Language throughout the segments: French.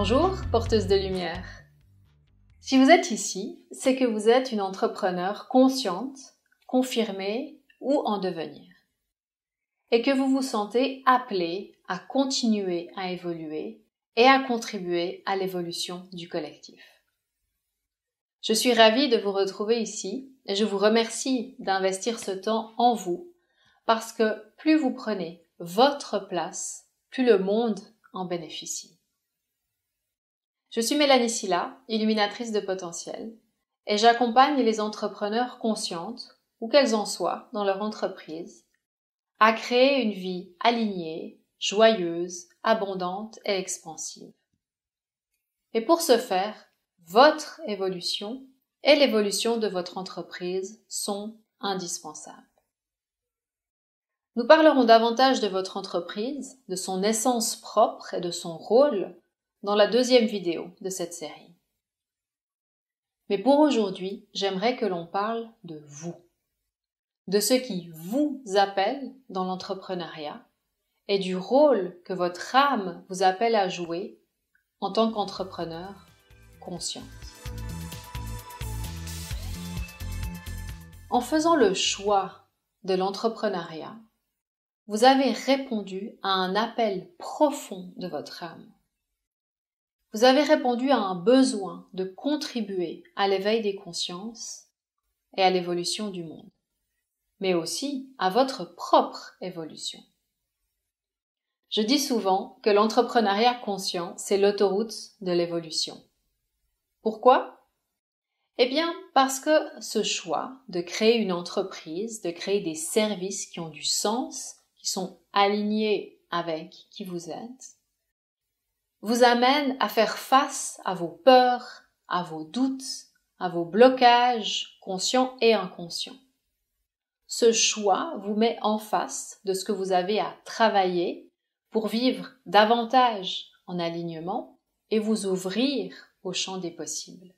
Bonjour, porteuse de lumière. Si vous êtes ici, c'est que vous êtes une entrepreneure consciente, confirmée ou en devenir. Et que vous vous sentez appelée à continuer à évoluer et à contribuer à l'évolution du collectif. Je suis ravie de vous retrouver ici et je vous remercie d'investir ce temps en vous parce que plus vous prenez votre place, plus le monde en bénéficie. Je suis Mélanie Silla, illuminatrice de potentiel, et j'accompagne les entrepreneurs conscientes, où qu'elles en soient dans leur entreprise, à créer une vie alignée, joyeuse, abondante et expansive. Et pour ce faire, votre évolution et l'évolution de votre entreprise sont indispensables. Nous parlerons davantage de votre entreprise, de son essence propre et de son rôle dans la deuxième vidéo de cette série. Mais pour aujourd'hui, j'aimerais que l'on parle de vous, de ce qui vous appelle dans l'entrepreneuriat et du rôle que votre âme vous appelle à jouer en tant qu'entrepreneur consciente. En faisant le choix de l'entrepreneuriat, vous avez répondu à un appel profond de votre âme. Vous avez répondu à un besoin de contribuer à l'éveil des consciences et à l'évolution du monde, mais aussi à votre propre évolution. Je dis souvent que l'entrepreneuriat conscient, c'est l'autoroute de l'évolution. Pourquoi ? Eh bien, parce que ce choix de créer une entreprise, de créer des services qui ont du sens, qui sont alignés avec qui vous êtes, vous amène à faire face à vos peurs, à vos doutes, à vos blocages conscients et inconscients. Ce choix vous met en face de ce que vous avez à travailler pour vivre davantage en alignement et vous ouvrir au champ des possibles.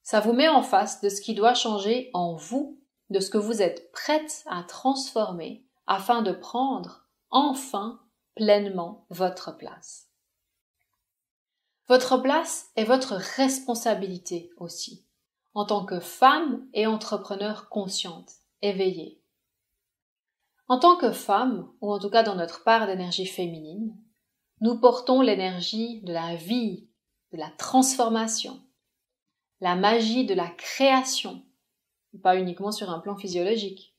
Ça vous met en face de ce qui doit changer en vous, de ce que vous êtes prête à transformer afin de prendre enfin pleinement votre place. Votre place est votre responsabilité aussi, en tant que femme et entrepreneur consciente, éveillée. En tant que femme, ou en tout cas dans notre part d'énergie féminine, nous portons l'énergie de la vie, de la transformation, la magie de la création, pas uniquement sur un plan physiologique.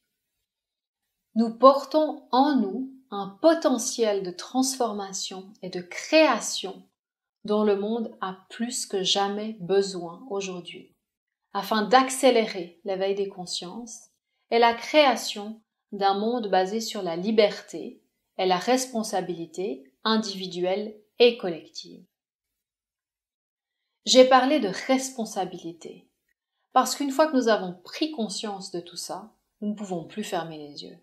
Nous portons en nous un potentiel de transformation et de création dont le monde a plus que jamais besoin aujourd'hui, afin d'accélérer l'éveil des consciences et la création d'un monde basé sur la liberté et la responsabilité individuelle et collective. J'ai parlé de responsabilité, parce qu'une fois que nous avons pris conscience de tout ça, nous ne pouvons plus fermer les yeux.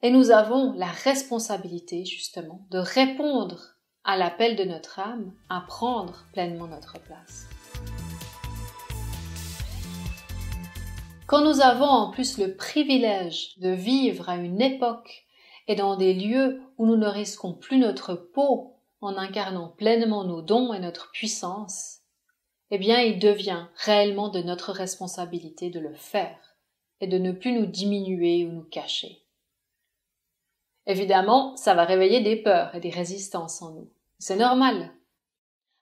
Et nous avons la responsabilité, justement, de répondre à l'appel de notre âme à prendre pleinement notre place. Quand nous avons en plus le privilège de vivre à une époque et dans des lieux où nous ne risquons plus notre peau en incarnant pleinement nos dons et notre puissance, eh bien il devient réellement de notre responsabilité de le faire et de ne plus nous diminuer ou nous cacher. Évidemment, ça va réveiller des peurs et des résistances en nous. C'est normal.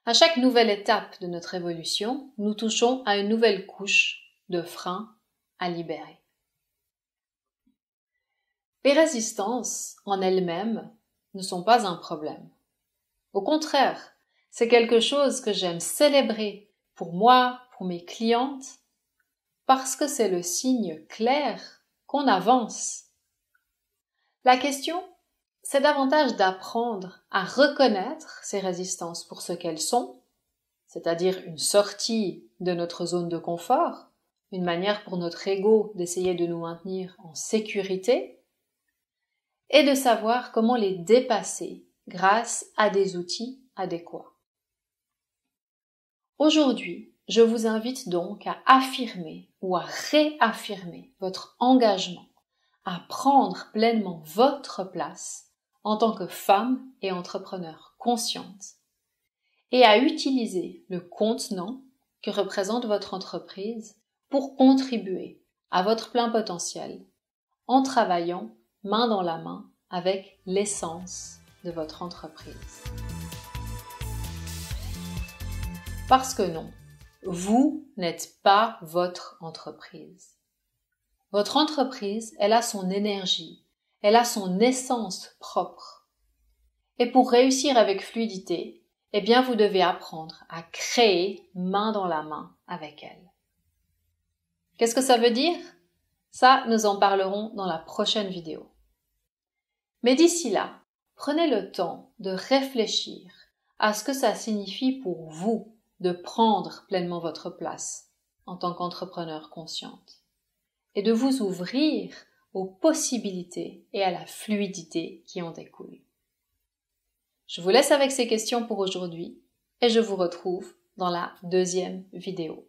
À chaque nouvelle étape de notre évolution, nous touchons à une nouvelle couche de freins à libérer. Les résistances, en elles-mêmes, ne sont pas un problème. Au contraire, c'est quelque chose que j'aime célébrer pour moi, pour mes clientes, parce que c'est le signe clair qu'on avance. La question, c'est davantage d'apprendre à reconnaître ces résistances pour ce qu'elles sont, c'est-à-dire une sortie de notre zone de confort, une manière pour notre ego d'essayer de nous maintenir en sécurité, et de savoir comment les dépasser grâce à des outils adéquats. Aujourd'hui, je vous invite donc à affirmer ou à réaffirmer votre engagement à prendre pleinement votre place en tant que femme et entrepreneur consciente et à utiliser le contenant que représente votre entreprise pour contribuer à votre plein potentiel en travaillant main dans la main avec l'essence de votre entreprise. Parce que non, vous n'êtes pas votre entreprise. Votre entreprise, elle a son énergie, elle a son essence propre. Et pour réussir avec fluidité, eh bien vous devez apprendre à créer main dans la main avec elle. Qu'est-ce que ça veut dire? Ça, nous en parlerons dans la prochaine vidéo. Mais d'ici là, prenez le temps de réfléchir à ce que ça signifie pour vous de prendre pleinement votre place en tant qu'entrepreneur consciente et de vous ouvrir aux possibilités et à la fluidité qui en découlent. Je vous laisse avec ces questions pour aujourd'hui et je vous retrouve dans la deuxième vidéo.